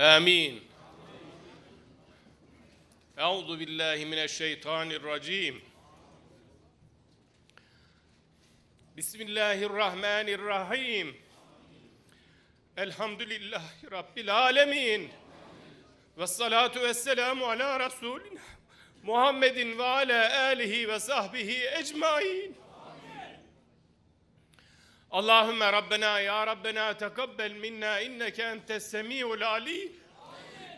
آمين. أعوذ بالله من الشيطان الرجيم. بسم الله الرحمن الرحيم. الحمد لله رب العالمين. والصلاة والسلام على رسولنا محمد وعلى آله وصحبه أجمعين. اللهم ربنا يا ربنا تقبل منا إنك أنت السميع العليم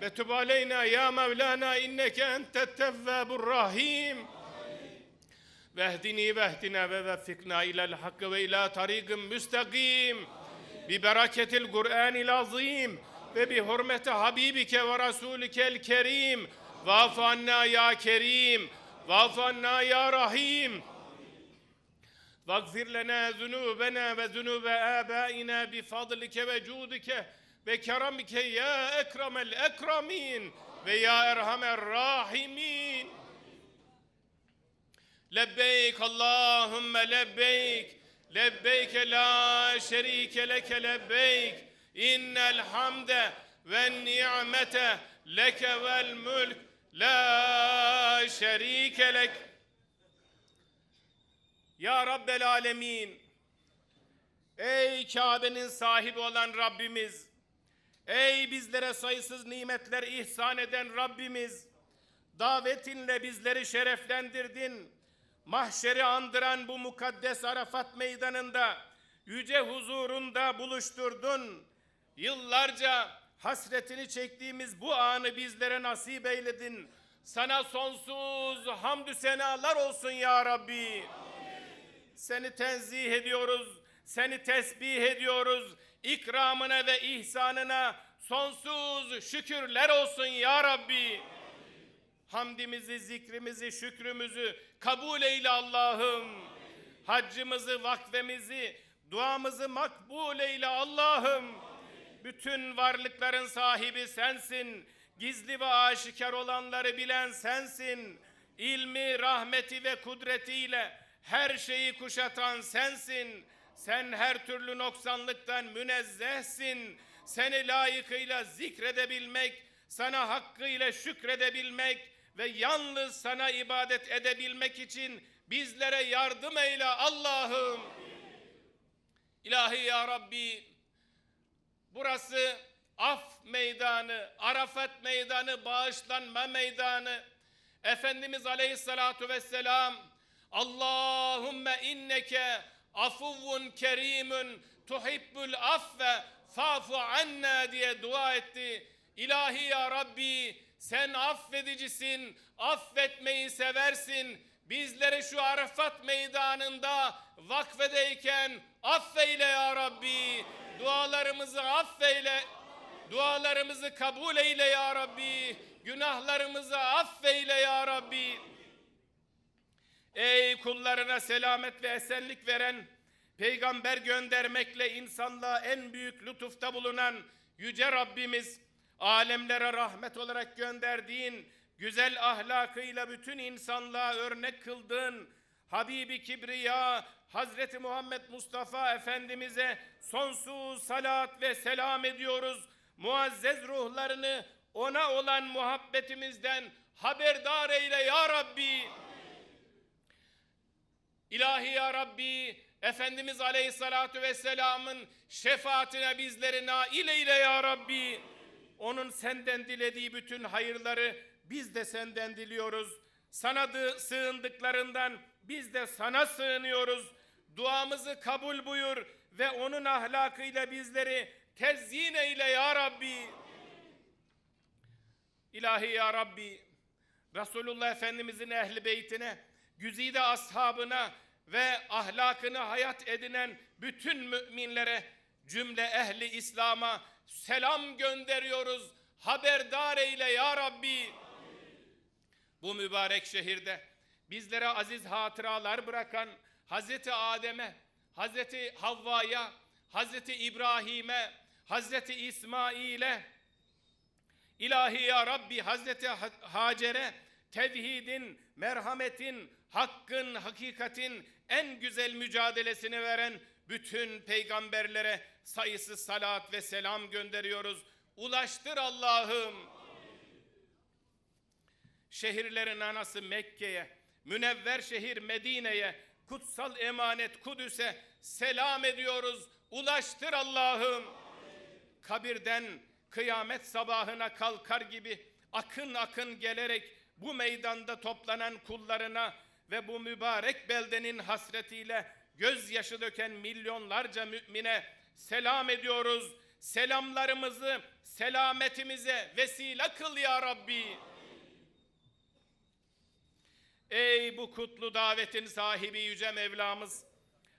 وتب علينا يا مولانا إنك أنت التواب الرحيم واهدني واهدنا ووفقنا إلى الحق وإلى طريق مستقيم ببركة القرآن العظيم وبحرمة حبيبك ورسولك الكريم واعف عنا يا كريم واعف عنا يا رحيم واغفر لنا ذنوبنا وذنوب آبائنا بفضلك وجودك وكرمك يا أكرم الأكرمين ويا أرحم الراحمين. لبيك اللهم لبيك لبيك لا شريك لك لبيك إن الحمد والنعمة لك والملك لا شريك لك. Ya Rabbel Alemin, ey Kabe'nin sahibi olan Rabbimiz, ey bizlere sayısız nimetler ihsan eden Rabbimiz, davetinle bizleri şereflendirdin. Mahşeri andıran bu mukaddes Arafat meydanında, yüce huzurunda buluşturdun. Yıllarca hasretini çektiğimiz bu anı bizlere nasip eyledin. Sana sonsuz hamdü senalar olsun ya Rabbi. Seni tenzih ediyoruz, seni tesbih ediyoruz. İkramına ve ihsanına sonsuz şükürler olsun ya Rabbi. Hamdimizi, zikrimizi, şükrümüzü kabul eyle Allah'ım. Haccımızı, vakfemizi, duamızı makbul eyle Allah'ım. Bütün varlıkların sahibi sensin. Gizli ve aşikar olanları bilen sensin. İlmi, rahmeti ve kudretiyle her şeyi kuşatan sensin. Sen her türlü noksanlıktan münezzehsin. Seni layıkıyla zikredebilmek, sana hakkıyla şükredebilmek ve yalnız sana ibadet edebilmek için bizlere yardım eyle Allah'ım. İlahi ya Rabbi, burası af meydanı, Arafat meydanı, bağışlanma meydanı. Efendimiz Aleyhissalatu vesselam, Allahümme inneke afuvun kerimun tuhibbul affe fa'fu anna diye dua etti. İlahi ya Rabbi, sen affedicisin, affetmeyi seversin. Bizleri şu Arafat meydanında vakfedeyken affeyle ya Rabbi. Dualarımızı affeyle, dualarımızı kabul eyle ya Rabbi. Günahlarımızı affeyle ya Rabbi. Ey kullarına selamet ve esenlik veren, peygamber göndermekle insanlığa en büyük lütufta bulunan yüce Rabbimiz, alemlere rahmet olarak gönderdiğin, güzel ahlakıyla bütün insanlığa örnek kıldığın Habibi Kibriya Hazreti Muhammed Mustafa Efendimiz'e sonsuz salat ve selam ediyoruz. Muazzez ruhlarını ona olan muhabbetimizden haberdar eyle ya Rabbi. İlahi ya Rabbi, Efendimiz Aleyhissalatu vesselamın şefaatine bizleri nail eyle ya Rabbi. Onun senden dilediği bütün hayırları biz de senden diliyoruz. Sana sığındıklarından biz de sana sığınıyoruz. Duamızı kabul buyur ve onun ahlakıyla bizleri tezyin eyle ya Rabbi. İlahi ya Rabbi, Resulullah Efendimizin ehli beytine, güzide ashabına ve ahlakını hayat edinen bütün müminlere, cümle ehli İslam'a selam gönderiyoruz. Haberdar eyle ya Rabbi. Bu mübarek şehirde bizlere aziz hatıralar bırakan Hazreti Adem'e, Hazreti Havva'ya, Hazreti İbrahim'e, Hazreti İsmail'e, İlahi ya Rabbi Hazreti Hacer'e tevhidin, merhametin, hakkın, hakikatin en güzel mücadelesini veren bütün peygamberlere sayısız salat ve selam gönderiyoruz. ulaştır Allah'ım. Şehirlerin anası Mekke'ye, münevver şehir Medine'ye, kutsal emanet Kudüs'e selam ediyoruz. Ulaştır Allah'ım. Kabirden kıyamet sabahına kalkar gibi akın akın gelerek bu meydanda toplanan kullarına ve bu mübarek beldenin hasretiyle gözyaşı döken milyonlarca mümine selam ediyoruz. Selamlarımızı selametimize vesile kıl ya Rabbi. Ey bu kutlu davetin sahibi yüce Mevlamız,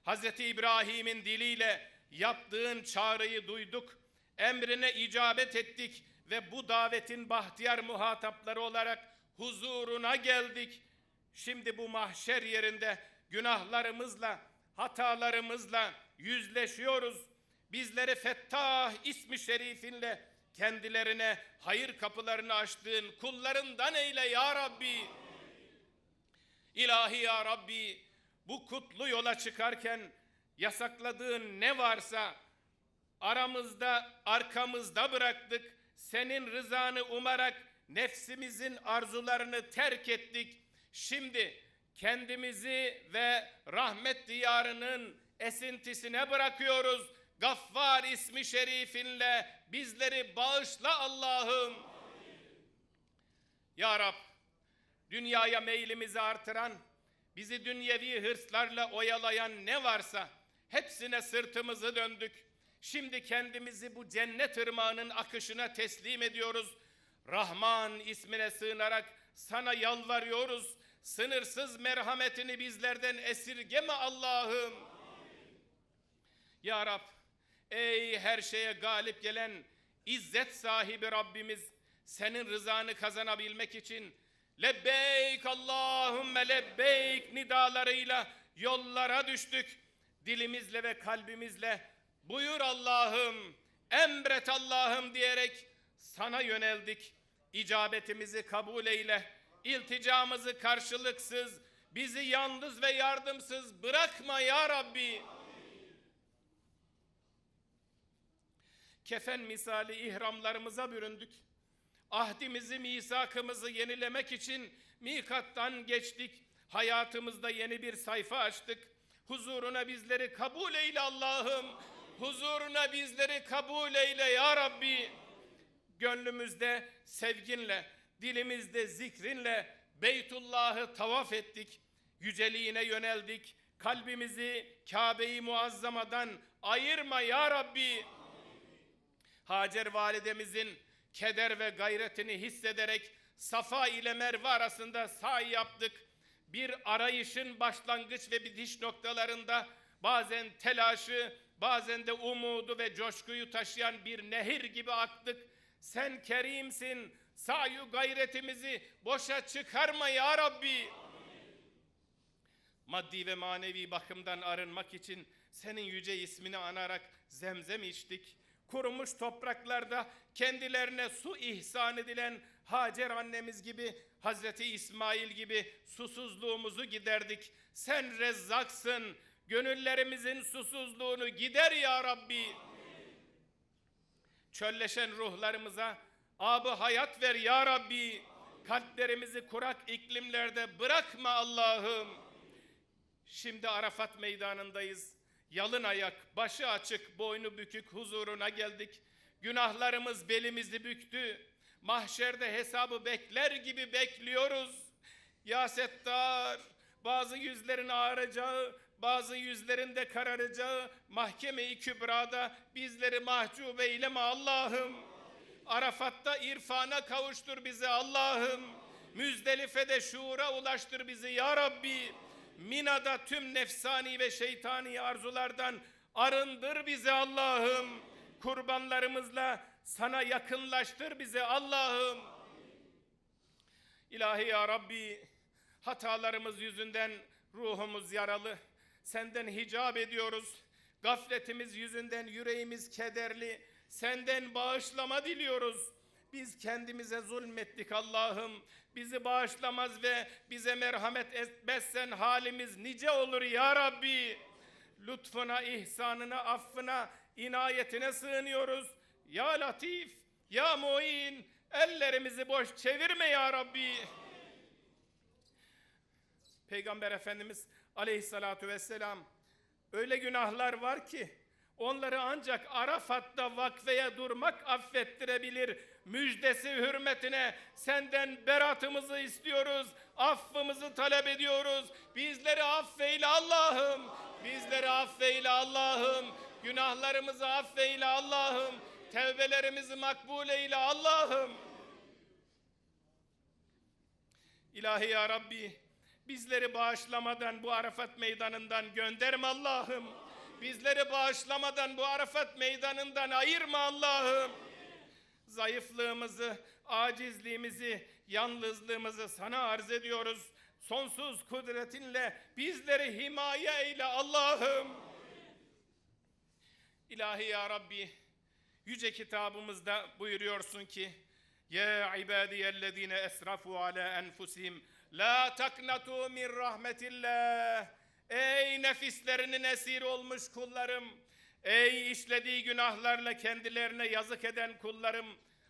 Hazreti İbrahim'in diliyle yaptığın çağrıyı duyduk, emrine icabet ettik ve bu davetin bahtiyar muhatapları olarak huzuruna geldik. Şimdi bu mahşer yerinde günahlarımızla, hatalarımızla yüzleşiyoruz. Bizleri Fettah ismi şerifinle kendilerine hayır kapılarını açtığın kullarından eyle ya Rabbi. İlahi ya Rabbi, bu kutlu yola çıkarken yasakladığın ne varsa aramızda, arkamızda bıraktık. Senin rızanı umarak nefsimizin arzularını terk ettik. Şimdi kendimizi ve rahmet diyarının esintisine bırakıyoruz. Gaffar ismi şerifinle bizleri bağışla Allah'ım. Ya Rab, dünyaya meylimizi artıran, bizi dünyevi hırslarla oyalayan ne varsa hepsine sırtımızı döndük. Şimdi kendimizi bu cennet ırmağının akışına teslim ediyoruz. Rahman ismine sığınarak sana yalvarıyoruz. Sınırsız merhametini bizlerden esirgeme Allah'ım. Ya Rab, ey her şeye galip gelen izzet sahibi Rabbimiz, senin rızanı kazanabilmek için lebbeyk Allahümme lebbeyk nidalarıyla yollara düştük. Dilimizle ve kalbimizle buyur Allah'ım, emret Allah'ım diyerek sana yöneldik. İcabetimizi kabul eyle, ilticamızı karşılıksız, bizi yalnız ve yardımsız bırakma ya Rabbi. Kefen misali ihramlarımıza büründük. Ahdimizi, misakımızı yenilemek için mikattan geçtik. Hayatımızda yeni bir sayfa açtık. Huzuruna bizleri kabul eyle Allah'ım. Huzuruna bizleri kabul eyle ya Rabbi. Gönlümüzde sevginle, dilimizde zikrinle Beytullah'ı tavaf ettik. Yüceliğine yöneldik. Kalbimizi Kabe-i Muazzama'dan ayırma ya Rabbi. Hacer validemizin keder ve gayretini hissederek Safa ile Merve arasında sa'i yaptık. Bir arayışın başlangıç ve bitiş noktalarında bazen telaşı, bazen de umudu ve coşkuyu taşıyan bir nehir gibi aktık. Sen kerimsin, sa'i gayretimizi boşa çıkarma ya Rabbi. Maddi ve manevi bakımdan arınmak için senin yüce ismini anarak zemzem içtik. Kurumuş topraklarda kendilerine su ihsan edilen Hacer annemiz gibi, Hazreti İsmail gibi susuzluğumuzu giderdik. Sen Rezzaksın, gönüllerimizin susuzluğunu gider ya Rabbi. Çölleşen ruhlarımıza ab-ı hayat ver ya Rabbi. Kalplerimizi kurak iklimlerde bırakma Allah'ım. Şimdi Arafat meydanındayız. Yalın ayak, başı açık, boynu bükük huzuruna geldik. Günahlarımız belimizi büktü. Mahşerde hesabı bekler gibi bekliyoruz. Ya Settar, bazı yüzlerin ağaracağı, bazı yüzlerin de kararacağı mahkeme-i kübrada bizleri mahcup eyleme Allah'ım. Arafat'ta irfana kavuştur bizi Allah'ım. Müzdelife'de şuura ulaştır bizi ya Rabbi. Mina'da tüm nefsani ve şeytani arzulardan arındır bizi Allah'ım. Kurbanlarımızla sana yakınlaştır bizi Allah'ım. İlahi ya Rabbi, hatalarımız yüzünden ruhumuz yaralı. Senden hicap ediyoruz. Gafletimiz yüzünden yüreğimiz kederli. Senden bağışlama diliyoruz. Biz kendimize zulmettik Allah'ım. Bizi bağışlamaz ve bize merhamet etmezsen halimiz nice olur ya Rabbi. Lütfuna, ihsanına, affına, inayetine sığınıyoruz. Ya Latif, Ya Muin, ellerimizi boş çevirme ya Rabbi. Peygamber Efendimiz aleyhissalatu vesselam, öyle günahlar var ki onları ancak Arafat'ta vakfeye durmak affettirebilir. Müjdesi hürmetine senden beratımızı istiyoruz, affımızı talep ediyoruz. Bizleri affeyle Allah'ım, bizleri affeyle Allah'ım, günahlarımızı affeyle Allah'ım, tevbelerimizi makbul eyle Allah'ım. İlahi ya Rabbi, bizleri bağışlamadan bu Arafat meydanından gönderme Allah'ım. Bizleri bağışlamadan bu Arafat meydanından ayırma Allah'ım. Zayıflığımızı, acizliğimizi, yalnızlığımızı sana arz ediyoruz. Sonsuz kudretinle bizleri himaye eyle Allah'ım. İlahi ya Rabbi, yüce kitabımızda buyuruyorsun ki: Ya ibadiyellezine esrafu ala enfusihim la taknatu min rahmetillah. Ey nefislerinin esiri olmuş kullarım, ey işlediği günahlarla kendilerine yazık eden kullarım,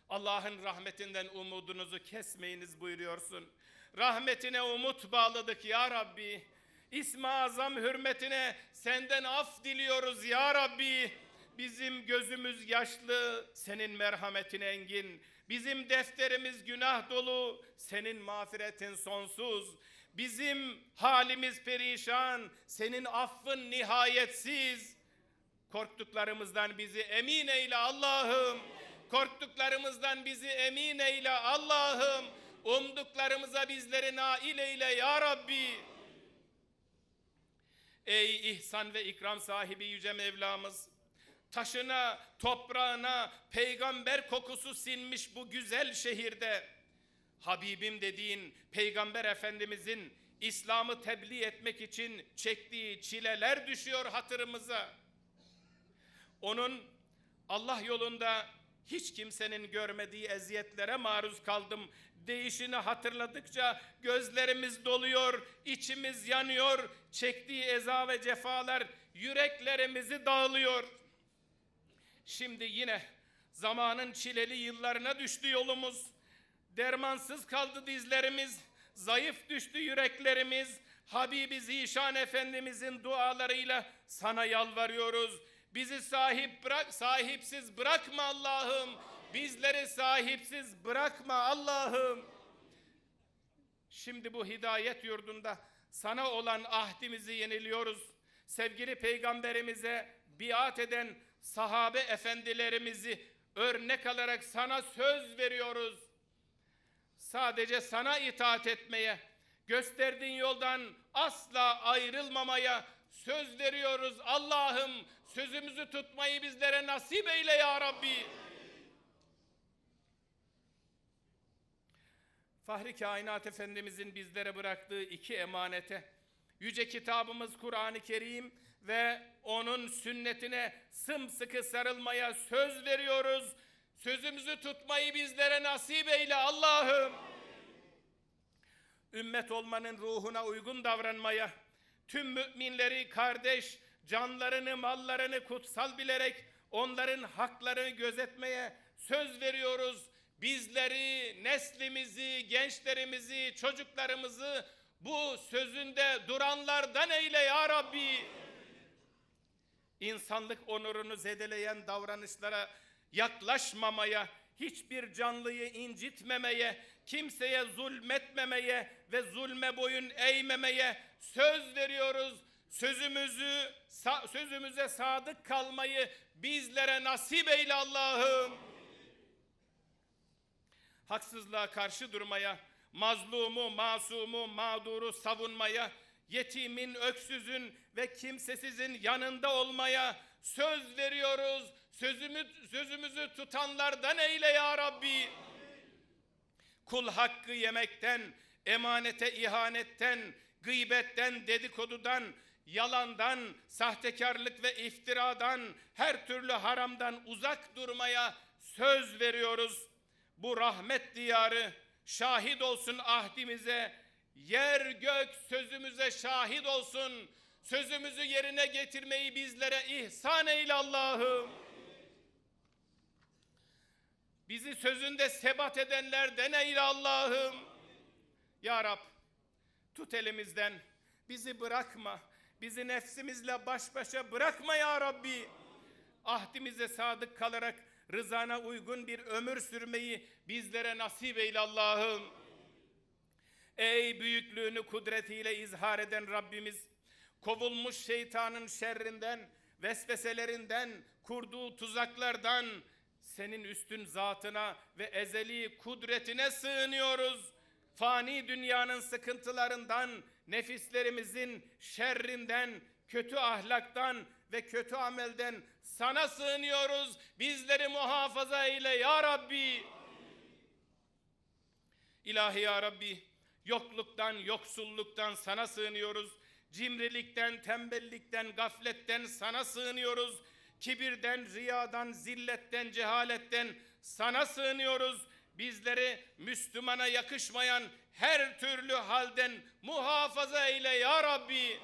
Allah'ın rahmetinden umudunuzu kesmeyiniz buyuruyorsun. Rahmetine umut bağladık ya Rabbi. İsmi Azam hürmetine senden af diliyoruz ya Rabbi. Bizim gözümüz yaşlı, senin merhametin engin. Bizim defterimiz günah dolu, senin mağfiretin sonsuz. Bizim halimiz perişan, senin affın nihayetsiz. Korktuklarımızdan bizi emin eyle Allah'ım. Korktuklarımızdan bizi emin eyle Allah'ım. Umduklarımıza bizleri nail eyle ya Rabbi. Ey ihsan ve ikram sahibi yüce Mevlamız, taşına, toprağına peygamber kokusu sinmiş bu güzel şehirde Habibim dediğin Peygamber Efendimizin İslam'ı tebliğ etmek için çektiği çileler düşüyor hatırımıza. Onun Allah yolunda hiç kimsenin görmediği eziyetlere maruz kaldım deyişini hatırladıkça gözlerimiz doluyor, içimiz yanıyor, çektiği eza ve cefalar yüreklerimizi dağılıyor. Şimdi yine zamanın çileli yıllarına düştü yolumuz. Dermansız kaldı dizlerimiz, zayıf düştü yüreklerimiz. Habibi Zişan Efendimizin dualarıyla sana yalvarıyoruz. Bizi sahipsiz bırakma Allah'ım. Bizleri sahipsiz bırakma Allah'ım. Şimdi bu hidayet yurdunda sana olan ahdimizi yeniliyoruz. Sevgili peygamberimize biat eden sahabe efendilerimizi örnek alarak sana söz veriyoruz. Sadece sana itaat etmeye, gösterdiğin yoldan asla ayrılmamaya söz veriyoruz. Allah'ım sözümüzü tutmayı bizlere nasip eyle ya Rabbi. Fahri Kainat Efendimizin bizlere bıraktığı iki emanete, yüce kitabımız Kur'an-ı Kerim ve onun sünnetine sımsıkı sarılmaya söz veriyoruz. Sözümüzü tutmayı bizlere nasip eyle Allah'ım. Ümmet olmanın ruhuna uygun davranmaya, tüm müminleri kardeş, canlarını, mallarını kutsal bilerek onların haklarını gözetmeye söz veriyoruz. Bizleri, neslimizi, gençlerimizi, çocuklarımızı bu sözünde duranlardan eyle ya Rabbi. İnsanlık onurunu zedeleyen davranışlara yaklaşmamaya, hiçbir canlıyı incitmemeye, kimseye zulmetmemeye ve zulme boyun eğmemeye söz veriyoruz. Sözümüze sadık kalmayı bizlere nasip eyle Allah'ım. Haksızlığa karşı durmaya, mazlumu, masumu, mağduru savunmaya, yetimin, öksüzün ve kimsesizin yanında olmaya söz veriyoruz. Sözümüzü tutanlardan eyle ya Rabbi. Kul hakkı yemekten, emanete ihanetten, gıybetten, dedikodudan, yalandan, sahtekarlık ve iftiradan, her türlü haramdan uzak durmaya söz veriyoruz. Bu rahmet diyarı şahit olsun ahdimize, yer gök sözümüze şahit olsun. Sözümüzü yerine getirmeyi bizlere ihsan eyle Allah'ım. Bizi sözünde sebat edenlerden eyle Allah'ım. Ya Rab, tut elimizden, bizi bırakma, bizi nefsimizle baş başa bırakma ya Rabbi. Ahdimize sadık kalarak rızana uygun bir ömür sürmeyi bizlere nasip eyle Allah'ım. Ey büyüklüğünü kudretiyle izhar eden Rabbimiz, kovulmuş şeytanın şerrinden, vesveselerinden, kurduğu tuzaklardan senin üstün zatına ve ezeli kudretine sığınıyoruz. Fani dünyanın sıkıntılarından, nefislerimizin şerrinden, kötü ahlaktan ve kötü amelden sana sığınıyoruz. Bizleri muhafaza eyle ya Rabbi. İlahi ya Rabbi, yokluktan, yoksulluktan sana sığınıyoruz. Cimrilikten, tembellikten, gafletten sana sığınıyoruz. Kibirden, riyadan, zilletten, cehaletten sana sığınıyoruz. Bizleri Müslümana yakışmayan her türlü halden muhafaza eyle ya Rabbi.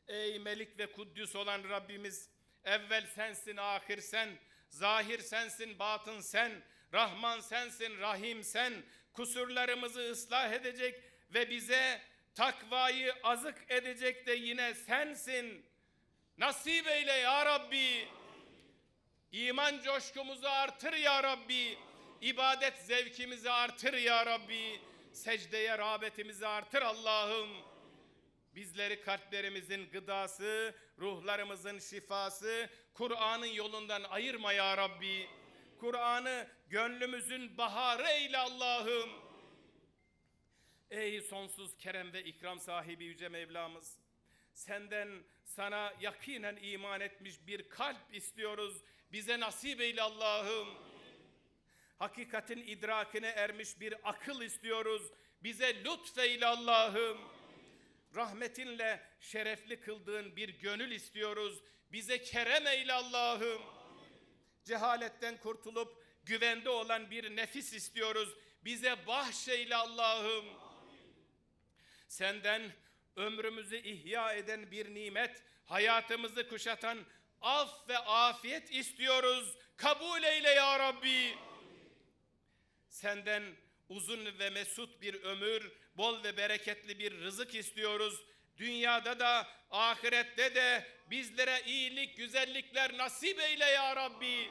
Ey Melik ve Kuddüs olan Rabbimiz, evvel sensin, ahir sen, zahir sensin, batın sen, Rahman sensin, Rahim sen, kusurlarımızı ıslah edecek ve bize takvayı azık edecek de yine sensin. Nasip eyle ya Rabbi. İman coşkumuzu artır ya Rabbi. İbadet zevkimizi artır ya Rabbi. Secdeye rağbetimizi artır Allah'ım. Bizleri kalplerimizin gıdası, ruhlarımızın şifası, Kur'an'ın yolundan ayırma ya Rabbi. Kur'an'ı gönlümüzün baharı eyle Allah'ım. Ey sonsuz kerem ve ikram sahibi yüce Mevlamız, senden sana yakinen iman etmiş bir kalp istiyoruz. Bize nasip eyle Allah'ım. Hakikatin idrakine ermiş bir akıl istiyoruz. Bize lütfeyle Allah'ım. Rahmetinle şerefli kıldığın bir gönül istiyoruz. Bize kerem eyle Allah'ım. Cehaletten kurtulup güvende olan bir nefis istiyoruz. Bize bahşeyle Allah'ım. Senden ömrümüzü ihya eden bir nimet, hayatımızı kuşatan af ve afiyet istiyoruz. Kabul eyle ya Rabbi. Senden uzun ve mesut bir ömür, bol ve bereketli bir rızık istiyoruz. Dünyada da ahirette de bizlere iyilik, güzellikler nasip eyle ya Rabbi.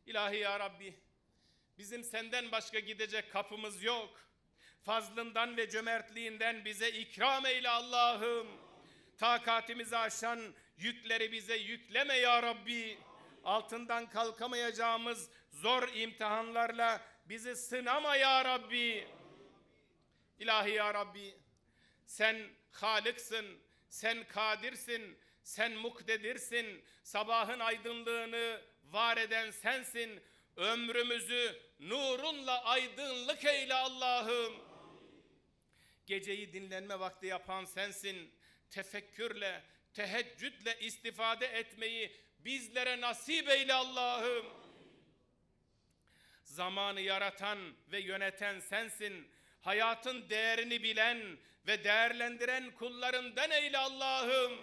İlahi ya Rabbi, bizim senden başka gidecek kapımız yok. Fazlından ve cömertliğinden bize ikram eyle Allah'ım. Takatimizi aşan yükleri bize yükleme ya Rabbi. Altından kalkamayacağımız zor imtihanlarla bizi sınama ya Rabbi. İlahi ya Rabbi, sen Halıksın, sen Kadirsin, sen Muktedirsin. Sabahın aydınlığını var eden sensin. Ömrümüzü nurunla aydınlık eyle Allah'ım. Geceyi dinlenme vakti yapan sensin. Tefekkürle, teheccüdle istifade etmeyi bizlere nasip eyle Allah'ım. Zamanı yaratan ve yöneten sensin. Hayatın değerini bilen ve değerlendiren kullarından eyle Allah'ım.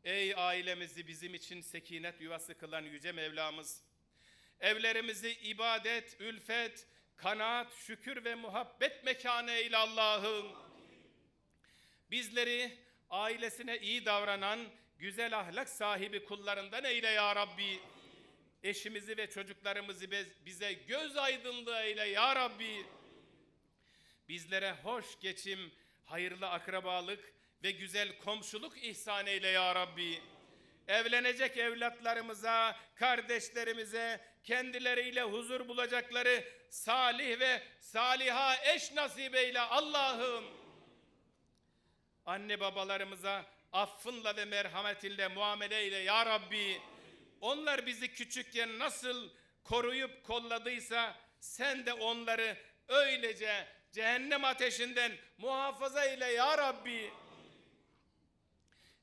Ey ailemizi bizim için sekinet yuvası kılan yüce Mevlamız, evlerimizi ibadet, ülfet, kanaat, şükür ve muhabbet mekanı eyle Allah'ım. Bizleri ailesine iyi davranan, güzel ahlak sahibi kullarından eyle ya Rabbi. Eşimizi ve çocuklarımızı bize göz aydınlığı eyle ya Rabbi. Bizlere hoş geçim, hayırlı akrabalık ve güzel komşuluk ihsan eyle ya Rabbi. Evlenecek evlatlarımıza, kardeşlerimize, kendileriyle huzur bulacakları salih ve saliha eş nasip eyle Allah'ım. Anne babalarımıza affınla ve merhametinle muamele eyle ya Rabbi. Onlar bizi küçükken nasıl koruyup kolladıysa sen de onları öylece cehennem ateşinden muhafaza eyle ya Rabbi.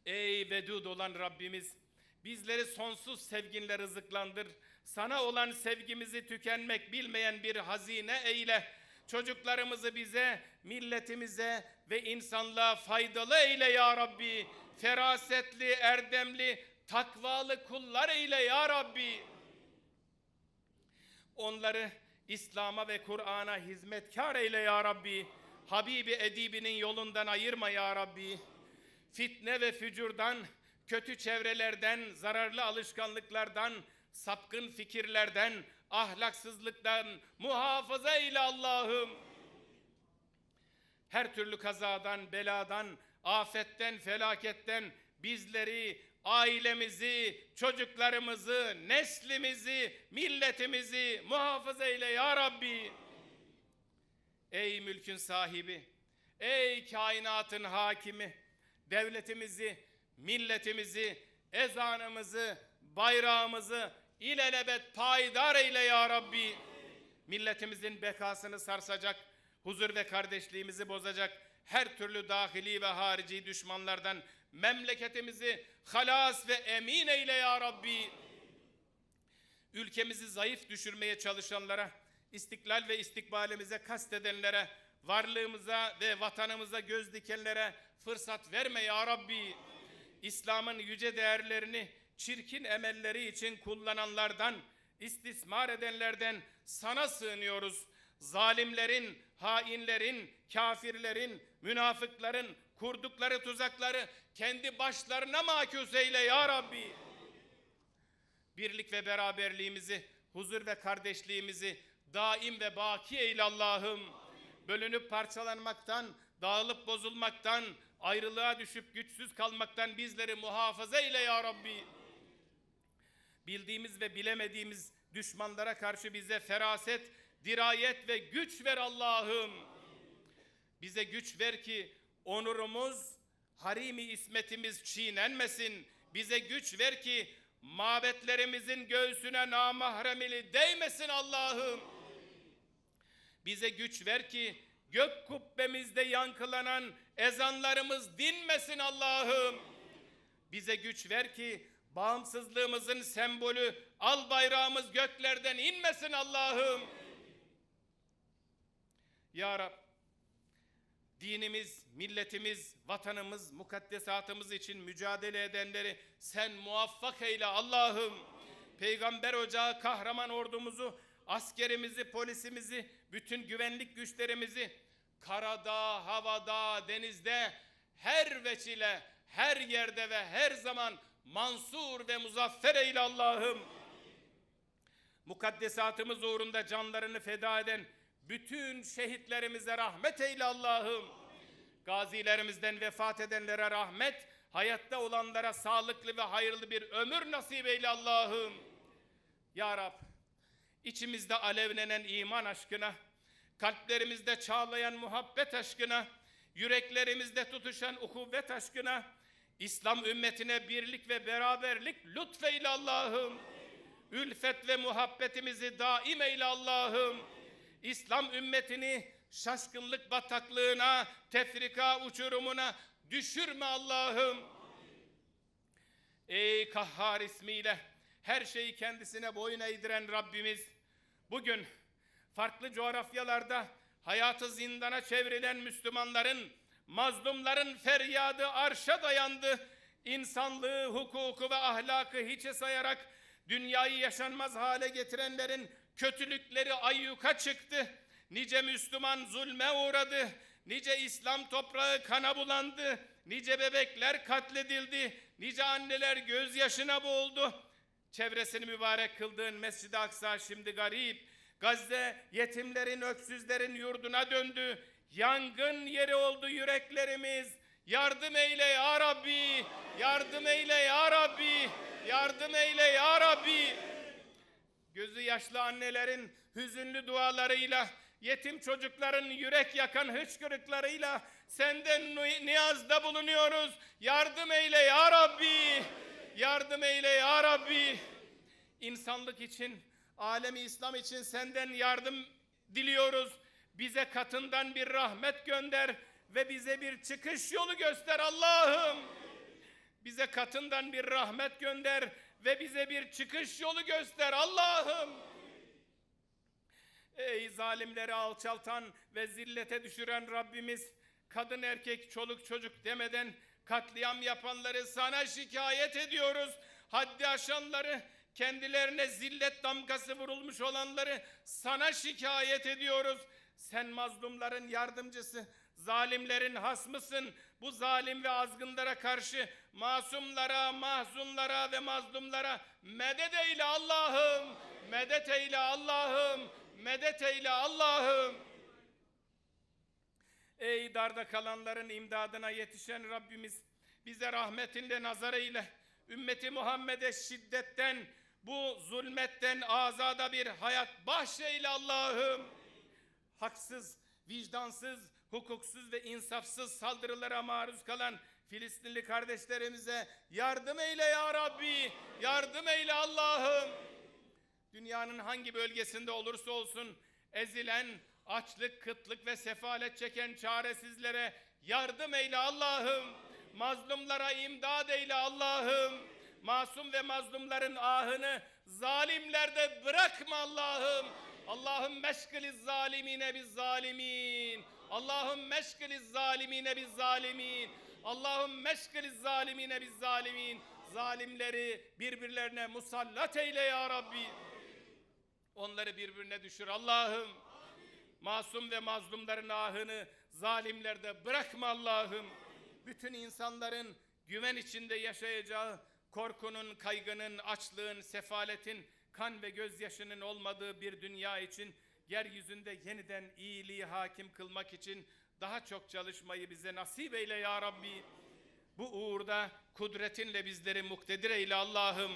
Ey vedud olan Rabbimiz, bizleri sonsuz sevginle rızıklandır. Sana olan sevgimizi tükenmek bilmeyen bir hazine eyle. Çocuklarımızı bize, milletimize ve insanlığa faydalı eyle ya Rabbi. Ferasetli, erdemli, takvalı kullar eyle ya Rabbi. Onları İslam'a ve Kur'an'a hizmetkar eyle ya Rabbi. Habibi edibinin yolundan ayırma ya Rabbi. Fitne ve fücurdan, kötü çevrelerden, zararlı alışkanlıklardan, sapkın fikirlerden, ahlaksızlıktan muhafaza eyle Allah'ım. Her türlü kazadan, beladan, afetten, felaketten bizleri, ailemizi, çocuklarımızı, neslimizi, milletimizi muhafaza eyle ya Rabbi. Ey mülkün sahibi, ey kainatın hakimi, devletimizi, milletimizi, ezanımızı, bayrağımızı ilelebet payidar eyle ya Rabbi. Milletimizin bekasını sarsacak, huzur ve kardeşliğimizi bozacak her türlü dahili ve harici düşmanlardan memleketimizi halas ve emin eyle ya Rabbi. Ülkemizi zayıf düşürmeye çalışanlara, istiklal ve istikbalimize kastedenlere, varlığımıza ve vatanımıza göz dikenlere fırsat verme ya Rabbi. İslam'ın yüce değerlerini çirkin emelleri için kullananlardan, istismar edenlerden sana sığınıyoruz. Zalimlerin, hainlerin, kafirlerin, münafıkların kurdukları tuzakları kendi başlarına mahkus eyle ya Rabbi. Birlik ve beraberliğimizi, huzur ve kardeşliğimizi daim ve baki eyle Allah'ım. Bölünüp parçalanmaktan, dağılıp bozulmaktan, ayrılığa düşüp güçsüz kalmaktan bizleri muhafaza eyle ya Rabbi. Bildiğimiz ve bilemediğimiz düşmanlara karşı bize feraset, dirayet ve güç ver Allah'ım. Bize güç ver ki onurumuz, harimi ismetimiz çiğnenmesin. Bize güç ver ki mabetlerimizin göğsüne namahremili değmesin Allah'ım. Bize güç ver ki gök kubbemizde yankılanan ezanlarımız dinmesin Allah'ım. Bize güç ver ki bağımsızlığımızın sembolü al bayrağımız göklerden inmesin Allah'ım. Ya Rab, dinimiz, milletimiz, vatanımız, mukaddesatımız için mücadele edenleri sen muvaffak eyle Allah'ım. Peygamber ocağı kahraman ordumuzu, askerimizi, polisimizi, bütün güvenlik güçlerimizi karada, havada, denizde her veçile, her yerde ve her zaman mansur ve muzaffer eyle Allah'ım. Mukaddesatımız uğrunda canlarını feda eden bütün şehitlerimize rahmet eyle Allah'ım. Gazilerimizden vefat edenlere rahmet, hayatta olanlara sağlıklı ve hayırlı bir ömür nasip eyle Allah'ım. Ya Rab, içimizde alevlenen iman aşkına, kalplerimizde çağlayan muhabbet aşkına, yüreklerimizde tutuşan uhuvvet aşkına, İslam ümmetine birlik ve beraberlik lütfeyle Allah'ım. Ülfet ve muhabbetimizi daim eyle Allah'ım. İslam ümmetini şaşkınlık bataklığına, tefrika uçurumuna düşürme Allah'ım. Ey Kahhar ismiyle her şeyi kendisine boyun eğdiren Rabbimiz, bugün farklı coğrafyalarda hayatı zindana çevrilen Müslümanların, mazlumların feryadı arşa dayandı. İnsanlığı, hukuku ve ahlakı hiçe sayarak dünyayı yaşanmaz hale getirenlerin kötülükleri ayyuka çıktı. Nice Müslüman zulme uğradı. Nice İslam toprağı kana bulandı. Nice bebekler katledildi. Nice anneler gözyaşına boğuldu. Çevresini mübarek kıldığın Mescid-i Aksa şimdi garip. Gazze yetimlerin, öksüzlerin yurduna döndü. Yangın yeri oldu yüreklerimiz. Yardım eyle ya Rabbi. Yardım eyle ya Rabbi. Yardım eyle ya Rabbi. Gözü yaşlı annelerin hüzünlü dualarıyla, yetim çocukların yürek yakan hıçkırıklarıyla senden niyazda bulunuyoruz. Yardım eyle ya Rabbi. Yardım eyle ya Rabbi. İnsanlık için, alemi İslam için senden yardım diliyoruz. Bize katından bir rahmet gönder ve bize bir çıkış yolu göster Allah'ım. Bize katından bir rahmet gönder ve bize bir çıkış yolu göster Allah'ım. Ey zalimleri alçaltan ve zillete düşüren Rabbimiz, kadın erkek çoluk çocuk demeden katliam yapanları sana şikayet ediyoruz. haddi aşanları, kendilerine zillet damgası vurulmuş olanları sana şikayet ediyoruz. Sen mazlumların yardımcısı, zalimlerin hasmısın. Bu zalim ve azgınlara karşı masumlara, mahzunlara ve mazlumlara medet eyle Allah'ım. Medet eyle Allah'ım. Medet eyle Allah'ım. Ey darda kalanların imdadına yetişen Rabbimiz, bize rahmetinle nazar eyle. Ümmeti Muhammed'e şiddetten, bu zulmetten azada bir hayat bahşeyle Allah'ım. Haksız, vicdansız, hukuksuz ve insafsız saldırılara maruz kalan Filistinli kardeşlerimize yardım eyle ya Rabbi. Yardım eyle Allah'ım. Dünyanın hangi bölgesinde olursa olsun ezilen, açlık, kıtlık ve sefalet çeken çaresizlere yardım eyle Allah'ım. Mazlumlara imdad eyle Allah'ım. Masum ve mazlumların ahını zalimlerde bırakma Allah'ım. Allah'ım meşgiliz zalimine biz zalimin. Allah'ım meşgiliz zalimine biz zalimin. Allah'ım meşgiliz zalimine biz zalimin. Zalimleri birbirlerine musallat eyle ya Rabbi. Onları birbirine düşür Allah'ım. Masum ve mazlumların ahını zalimlerde bırakma Allah'ım. Bütün insanların güven içinde yaşayacağı, korkunun, kaygının, açlığın, sefaletin, kan ve gözyaşının olmadığı bir dünya için, yeryüzünde yeniden iyiliği hakim kılmak için daha çok çalışmayı bize nasip eyle ya Rabbi. Bu uğurda kudretinle bizleri muktedir eyle Allah'ım.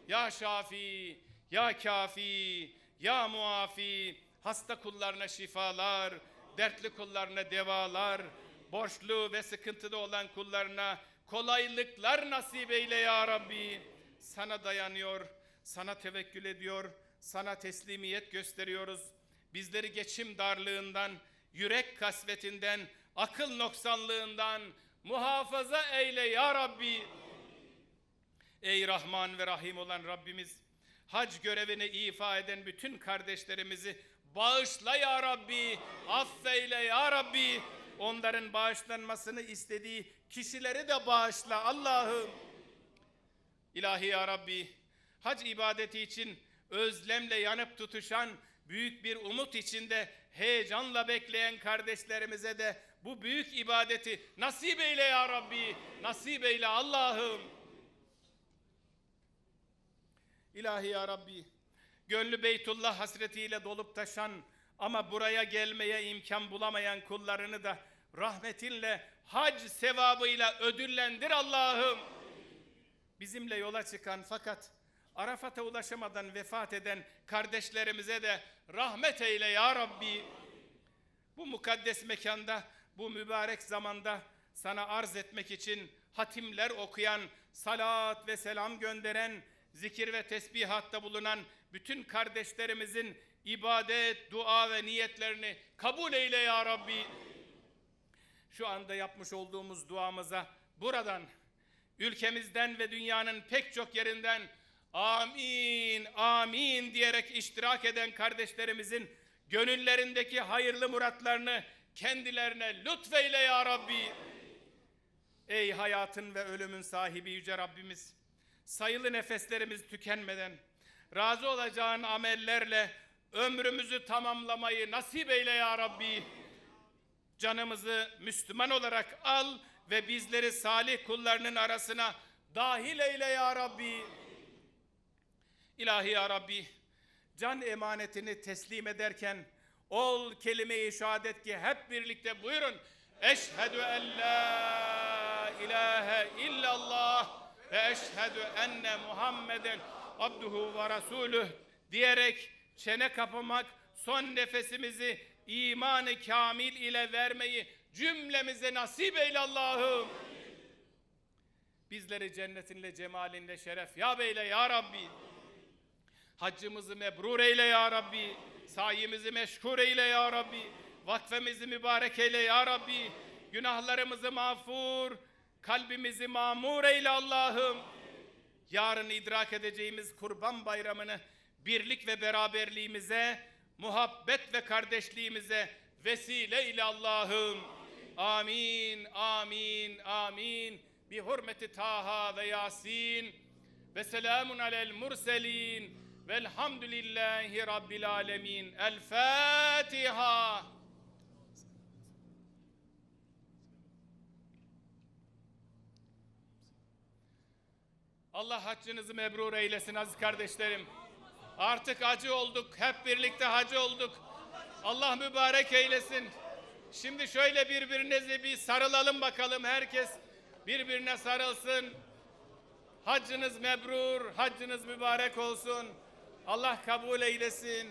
Ya Şafi, Ya Kafi, Ya Muafi, hasta kullarına şifalar, dertli kullarına devalar, borçlu ve sıkıntıda olan kullarına kolaylıklar nasip eyle ya Rabbi. Sana dayanıyor, sana tevekkül ediyor, sana teslimiyet gösteriyoruz. Bizleri geçim darlığından, yürek kasvetinden, akıl noksanlığından muhafaza eyle ya Rabbi. Ey Rahman ve Rahim olan Rabbimiz, hac görevini ifa eden bütün kardeşlerimizi bağışla ya Rabbi, affeyle ya Rabbi. Onların bağışlanmasını istediği kişileri de bağışla Allah'ım. İlahi ya Rabbi, hac ibadeti için özlemle yanıp tutuşan, büyük bir umut içinde heyecanla bekleyen kardeşlerimize de bu büyük ibadeti nasip eyle ya Rabbi, nasip eyle Allah'ım. İlahi ya Rabbi, gönlü Beytullah hasretiyle dolup taşan ama buraya gelmeye imkan bulamayan kullarını da rahmetinle, hac sevabıyla ödüllendir Allah'ım. Bizimle yola çıkan fakat Arafat'a ulaşamadan vefat eden kardeşlerimize de rahmet eyle ya Rabbi. Bu mukaddes mekanda, bu mübarek zamanda sana arz etmek için hatimler okuyan, salat ve selam gönderen, zikir ve tesbihatta bulunan bütün kardeşlerimizin ibadet, dua ve niyetlerini kabul eyle ya Rabbi. Şu anda yapmış olduğumuz duamıza buradan, ülkemizden ve dünyanın pek çok yerinden amin, amin diyerek iştirak eden kardeşlerimizin gönüllerindeki hayırlı muratlarını kendilerine lütfeyle ya Rabbi. Ey hayatın ve ölümün sahibi yüce Rabbimiz, sayılı nefeslerimiz tükenmeden razı olacağın amellerle ömrümüzü tamamlamayı nasip eyle ya Rabbi. Canımızı Müslüman olarak al ve bizleri salih kullarının arasına dahil eyle ya Rabbi. İlahi ya Rabbi, can emanetini teslim ederken ol kelime-i şehadet ki hep birlikte buyurun. Eşhedü en la ilahe illallah ve eşhedü enne Muhammeden abduhu ve rasulüh diyerek çene kapamak, son nefesimizi iman-ı kamil ile vermeyi cümlemize nasip eyle Allah'ım. Bizleri cennetinle, cemalinle şeref yap eyle ya Rabbi. Haccımızı mebrur eyle ya Rabbi. Sayimizi meşkur eyle ya Rabbi. Vakfemizi mübarek eyle ya Rabbi. Günahlarımızı mağfur, kalbimizi mamur eyle Allah'ım. Yarın idrak edeceğimiz Kurban Bayramı'nı birlik ve beraberliğimize, muhabbet ve kardeşliğimize vesile ile Allah'ım. Amin, amin, amin. Bi hurmeti Taha ve Yasin ve selamun alel murselin velhamdülillahi rabbil alemin. El Fatiha. Allah haccınızı mebrur eylesin aziz kardeşlerim. Artık hacı olduk, hep birlikte hacı olduk. Allah mübarek eylesin. Şimdi şöyle birbirinize bir sarılalım bakalım, herkes birbirine sarılsın. Haccınız mebrur, haccınız mübarek olsun. Allah kabul eylesin.